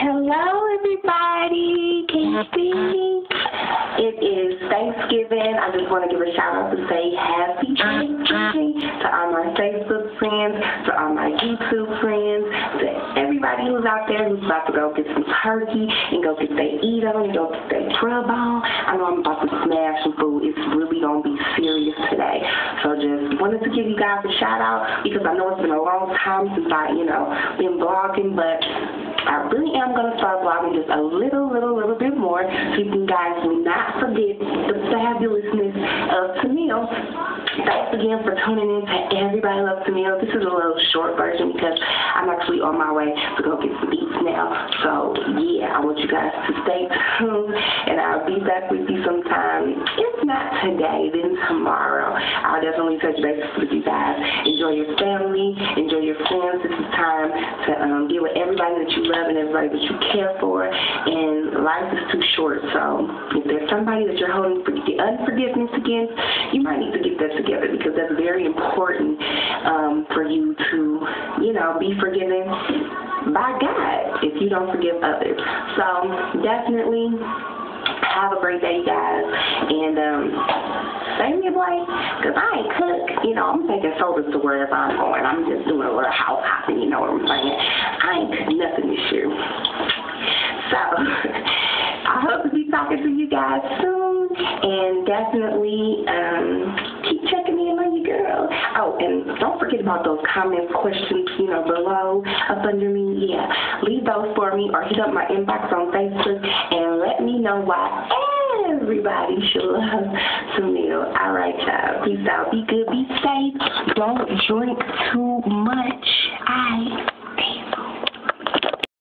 Hello, everybody. Can you see? It is Thanksgiving. I just want to give a shout out to say happy Thanksgiving to all my Facebook friends, to all my YouTube friends, to everybody who's out there who's about to go get some turkey and go get their eat on and go get their grub on. I know I'm about to smash some food. It's really going to be serious today. So just wanted to give you guys a shout out because I know it's been a long time since I, been blogging, but I really am going to start blogging just a little bit more so you guys will not forget the fabulousness of Tamil. Thanks again for tuning in to Everybody Loves Tamil. This is a little short version because I'm actually on my way to go get some eats now. So, yeah, I want you guys to stay tuned, and I'll be back with you sometime. If not today, then tomorrow. I'll definitely touch base with you guys. Enjoy your family. Enjoy your friends. This is time to get with everybody that you love and everybody that you care for, and life is too short. So if there's somebody that you're holding unforgiveness against, you might need to get that together because that's very important for you to, be forgiven by God if you don't forgive others. So definitely have a great day, you guys, and save me a plate, because I ain't cook. I'm taking sodas to wherever I'm going. I'm just doing a little house hopping, you know what I'm saying? I ain't cooked nothing this year. So, I hope to be talking to you guys soon, and definitely keep checking in on your girl. Oh, and don't forget about those comments, questions, below, up under me. Yeah, leave those for me, or hit up my inbox on Facebook, and let me know why everybody should love Tamil. All right, y'all. Peace out. Be good. Be safe. Don't drink too much.